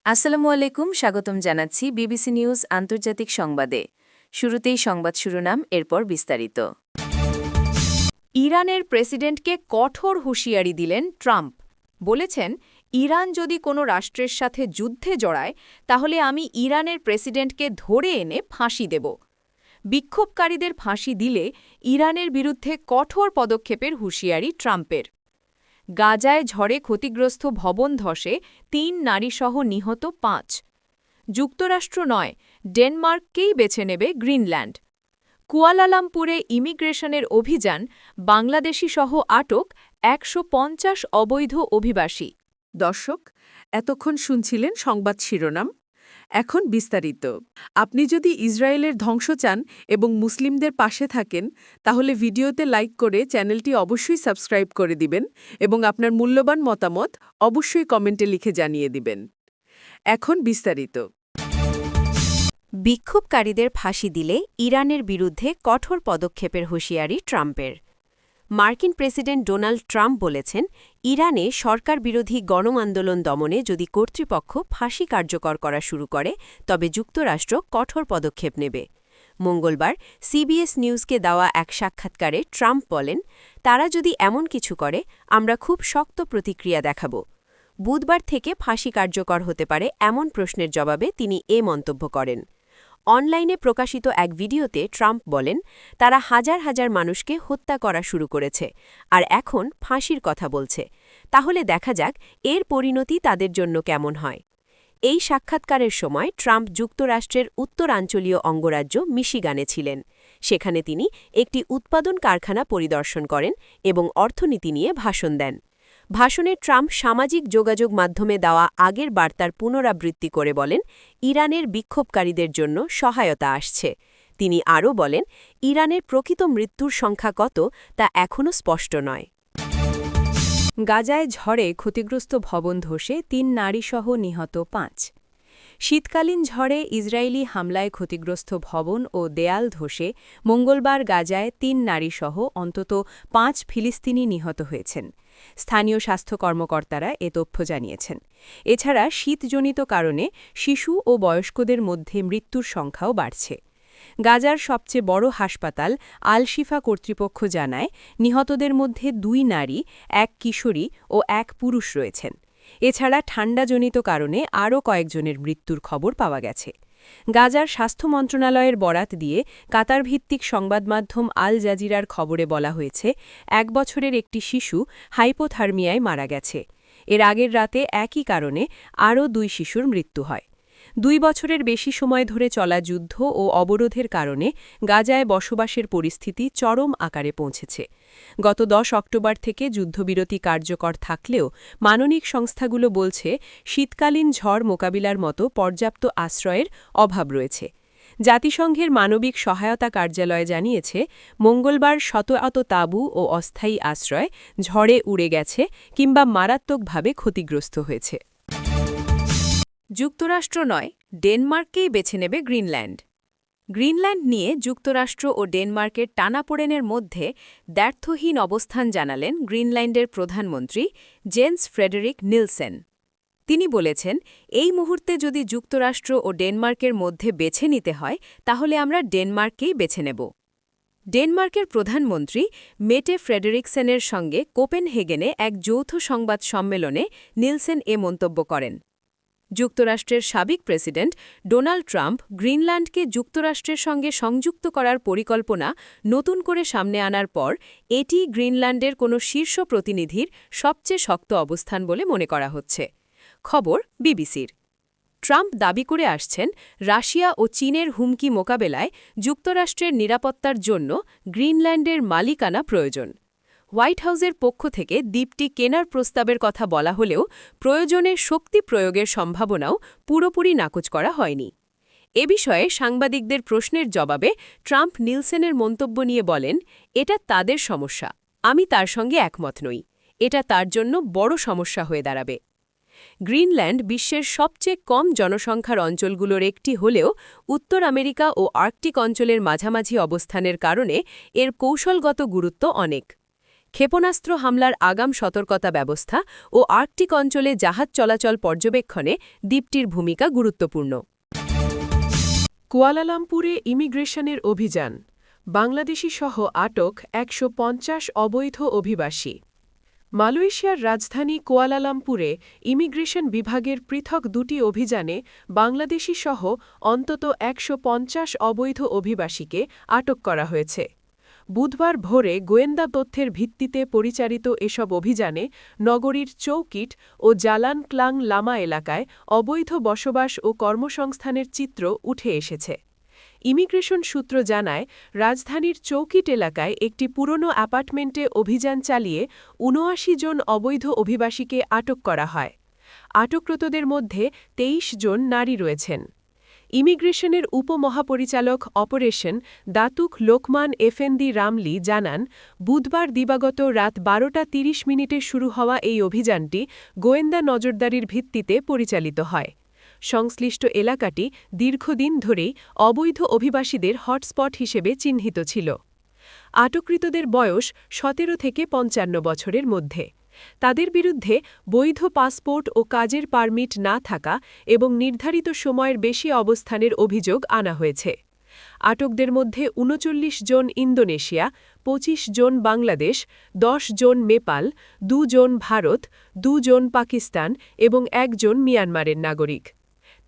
আসসালামু আলাইকুম, স্বাগতম জানাচ্ছি বিবিসি নিউজ আন্তর্জাতিক সংবাদে। শুরুতেই সংবাদ শিরোনাম, এরপর বিস্তারিত। ইরানের প্রেসিডেন্টকে কঠোর হুঁশিয়ারি দিলেন ট্রাম্প। বলেছেন, ইরান যদি কোনো রাষ্ট্রের সাথে যুদ্ধে জড়ায় তাহলে আমি ইরানের প্রেসিডেন্টকে ধরে এনে ফাঁসি দেব। বিক্ষোভকারীদের ফাঁসি দিলে ইরানের বিরুদ্ধে কঠোর পদক্ষেপের হুঁশিয়ারি ট্রাম্পের। গাজায় ঝড়ে ক্ষতিগ্রস্ত ভবন ধসে ৩ নারীসহ নিহত ৫। যুক্তরাষ্ট্র নয়, ডেনমার্ককেই বেছে নেবে গ্রিনল্যান্ড। কুয়ালালামপুরে ইমিগ্রেশনের অভিযান, বাংলাদেশিসহ আটক ১৫০ অবৈধ অভিবাসী। দর্শক, এতক্ষণ শুনছিলেন সংবাদ শিরোনাম। এখন বিস্তারিত। আপনি যদি ইসরায়েলের ধ্বংস চান এবং মুসলিমদের পাশে থাকেন, তাহলে ভিডিওতে লাইক করে চ্যানেলটি অবশ্যই সাবস্ক্রাইব করে দিবেন এবং আপনার মূল্যবান মতামত অবশ্যই কমেন্টে লিখে জানিয়ে দিবেন। এখন বিস্তারিত। বিক্ষোভকারীদের ফাঁসি দিলে ইরানের বিরুদ্ধে কঠোর পদক্ষেপের হুঁশিয়ারি ট্রাম্পের। মার্কিন প্রেসিডেন্ট ডোনাল্ড ট্রাম্প বলেছেন, ইরানে সরকার বিরোধী গণ আন্দোলন দমনে যদি কর্তৃপক্ষ ফাঁসি কার্যকর করা শুরু করে তবে যুক্তরাষ্ট্র কঠোর পদক্ষেপ নেবে। মঙ্গলবার সিবিএস নিউজকে দেওয়া এক সাক্ষাৎকারে ট্রাম্প বলেন, তারা যদি এমন কিছু করে আমরা খুব শক্ত প্রতিক্রিয়া দেখাব। বুধবার থেকে ফাঁসি কার্যকর হতে পারে এমন প্রশ্নের জবাবে তিনি এ মন্তব্য করেন। অনলাইনে প্রকাশিত এক ভিডিওতে ট্রাম্প বলেন, তারা হাজার হাজার মানুষকে হত্যা করা শুরু করেছে আর এখন ফাঁসির কথা বলছে। তাহলে দেখা যাক এর পরিণতি তাদের জন্য কেমন হয়। এই সাক্ষাৎকারের সময় ট্রাম্প যুক্তরাষ্ট্রের উত্তরাঞ্চলীয় অঙ্গরাজ্য মিশিগানে ছিলেন। সেখানে তিনি একটি উৎপাদন কারখানা পরিদর্শন করেন এবং অর্থনীতি নিয়ে ভাষণ দেন। ভাষণে ট্রাম্প সামাজিক যোগাযোগ মাধ্যমে দেওয়া আগের বার্তার পুনরাবৃত্তি করে বলেন, ইরানের বিক্ষোভকারীদের জন্য সহায়তা আসছে। তিনি আরও বলেন, ইরানের প্রকৃত মৃত্যুর সংখ্যা কত তা এখনও স্পষ্ট নয়। গাজায় ঝড়ে ক্ষতিগ্রস্ত ভবন ধসে ৩ নারীসহ নিহত ৫। শীতকালীন ঝড়ে ইসরায়েলি হামলায় ক্ষতিগ্রস্ত ভবন ও দেয়াল ধসে মঙ্গলবার গাজায় ৩ নারীসহ অন্তত ৫ ফিলিস্তিনি নিহত হয়েছেন। স্থানীয় স্বাস্থ্য কর্মকর্তারা এ তথ্য জানিয়েছেন। এছাড়া শীতজনিত কারণে শিশু ও বয়স্কদের মধ্যে মৃত্যুর সংখ্যাও বাড়ছে। গাজার সবচেয়ে বড় হাসপাতাল আল শিফা কর্তৃপক্ষ জানায়, নিহতদের মধ্যে ২ নারী, ১ কিশোরী ও ১ পুরুষ রয়েছেন। এছাড়া ঠান্ডাজনিত কারণে আরও কয়েকজনের মৃত্যুর খবর পাওয়া গেছে। গাজার স্বাস্থ্য মন্ত্রণালয়ের বরাত দিয়ে কাতারভিত্তিক সংবাদমাধ্যম আল জাজিরার খবরে বলা হয়েছে, ১ বছরের একটি শিশু হাইপোথার্মিয়ায় মারা গেছে। এর আগের রাতে একই কারণে আরও ২ শিশুর মৃত্যু হয়। ২ বছরের বেশি সময় ধরে চলা যুদ্ধ ও অবরোধের কারণে গাজায় বসবাসের পরিস্থিতি চরম আকারে পৌঁছেছে। গত ১০ অক্টোবর থেকে যুদ্ধবিরতি কার্যকর থাকলেও মানবিক সংস্থাগুলো বলছে, শীতকালীন ঝড় মোকাবিলার মতো পর্যাপ্ত আশ্রয়ের অভাব রয়েছে। জাতিসংঘের মানবিক সহায়তা কার্যালয় জানিয়েছে, মঙ্গলবার শত তাঁবু ও অস্থায়ী আশ্রয় ঝড়ে উড়ে গেছে কিংবা মারাত্মকভাবে ক্ষতিগ্রস্ত হয়েছে। যুক্তরাষ্ট্র নয়, ডেনমার্ককেই বেছে নেবে গ্রিনল্যান্ড। গ্রিনল্যান্ড নিয়ে যুক্তরাষ্ট্র ও ডেনমার্কের টানাপোড়েনের মধ্যে দ্ব্যর্থহীন অবস্থান জানালেন গ্রিনল্যান্ডের প্রধানমন্ত্রী জেন্স ফ্রেডেরিক নিলসেন। তিনি বলেছেন, এই মুহূর্তে যদি যুক্তরাষ্ট্র ও ডেনমার্কের মধ্যে বেছে নিতে হয় তাহলে আমরা ডেনমার্ককেই বেছে নেব। ডেনমার্কের প্রধানমন্ত্রী মেটে ফ্রেডেরিকসেনের সঙ্গে কোপেনহেগেনে এক যৌথ সংবাদ সম্মেলনে নিলসেন এ মন্তব্য করেন। যুক্তরাষ্ট্রের সাবেক প্রেসিডেন্ট ডোনাল্ড ট্রাম্প গ্রিনল্যান্ডকে যুক্তরাষ্ট্রের সঙ্গে সংযুক্ত করার পরিকল্পনা নতুন করে সামনে আনার পর এটি গ্রিনল্যান্ডের কোনো শীর্ষ প্রতিনিধির সবচেয়ে শক্ত অবস্থান বলে মনে করা হচ্ছে। খবর বিবিসির। ট্রাম্প দাবি করে আসছেন, রাশিয়া ও চীনের হুমকি মোকাবেলায় যুক্তরাষ্ট্রের নিরাপত্তার জন্য গ্রিনল্যান্ডের মালিকানা প্রয়োজন। হোয়াইট হাউসের পক্ষ থেকে দ্বীপটি কেনার প্রস্তাবের কথা বলা হলেও প্রয়োজনে শক্তি প্রয়োগের সম্ভাবনাও পুরোপুরি নাকচ করা হয়নি। এ বিষয়ে সাংবাদিকদের প্রশ্নের জবাবে ট্রাম্প নিলসেনের মন্তব্য নিয়ে বলেন, এটা তাদের সমস্যা, আমি তার সঙ্গে একমত নই। এটা তার জন্য বড় সমস্যা হয়ে দাঁড়াবে। গ্রিনল্যান্ড বিশ্বের সবচেয়ে কম জনসংখ্যার অঞ্চলগুলোর একটি হলেও উত্তর আমেরিকা ও আর্কটিক অঞ্চলের মাঝামাঝি অবস্থানের কারণে এর কৌশলগত গুরুত্ব অনেক। ক্ষেপণাস্ত্র হামলার আগাম সতর্কতা ব্যবস্থা ও আর্কটিক অঞ্চলে জাহাজ চলাচল পর্যবেক্ষণে দ্বীপটির ভূমিকা গুরুত্বপূর্ণ। কুয়ালালামপুরে ইমিগ্রেশনের অভিযান, বাংলাদেশিসহ আটক ১৫০ অবৈধ অভিবাসী। মালয়েশিয়ার রাজধানী কুয়ালালামপুরে ইমিগ্রেশন বিভাগের পৃথক দুটি অভিযানে বাংলাদেশিসহ অন্তত ১৫০ অবৈধ অভিবাসীকে আটক করা হয়েছে। বুধবার ভোরে গোয়েন্দা তথ্যের ভিত্তিতে পরিচালিত এসব অভিযানে নগরীর চৌকিট ও জালান ক্লাং লামা এলাকায় অবৈধ বসবাস ও কর্মসংস্থানের চিত্র উঠে এসেছে। ইমিগ্রেশন সূত্র জানায়, রাজধানীর চৌকিট এলাকায় একটি পুরনো অ্যাপার্টমেন্টে অভিযান চালিয়ে ৭৯ জন অবৈধ অভিবাসীকে আটক করা হয়। আটককৃতদের মধ্যে ২৩ জন নারী রয়েছেন। ইমিগ্রেশনের উপমহাপরিচালক অপারেশন দাতুক লোকমান এফেন্দি রামলি জানান, বুধবার দিবাগত রাত ১২টা ৩০ মিনিটে শুরু হওয়া এই অভিযানটি গোয়েন্দা নজরদারির ভিত্তিতে পরিচালিত হয়। সংশ্লিষ্ট এলাকাটি দীর্ঘদিন ধরেই অবৈধ অভিবাসীদের হটস্পট হিসেবে চিহ্নিত ছিল। আটককৃতদের বয়স ১৭ থেকে ৫৫ বছরের মধ্যে। তাদের বিরুদ্ধে বৈধ পাসপোর্ট ও কাজের পারমিট না থাকা এবং নির্ধারিত সময়ের বেশি অবস্থানের অভিযোগ আনা হয়েছে। আটকদের মধ্যে ৩৯ জন ইন্দোনেশিয়া, ২৫ জন বাংলাদেশ, ১০ জন নেপাল, ২ জন ভারত, ২ জন পাকিস্তান এবং ১ জন মিয়ানমারের নাগরিক।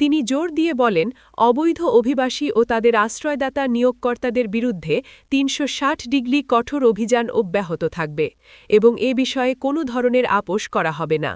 তিনি জোর দিয়ে বলেন, অবৈধ অভিবাসী ও তাদের আশ্রয়দাতা নিয়োগকর্তাদের বিরুদ্ধে ৩৬০ ডিগ্রি কঠোর অভিযান অব্যাহত থাকবে এবং এ বিষয়ে কোনো ধরনের আপোস করা হবে না।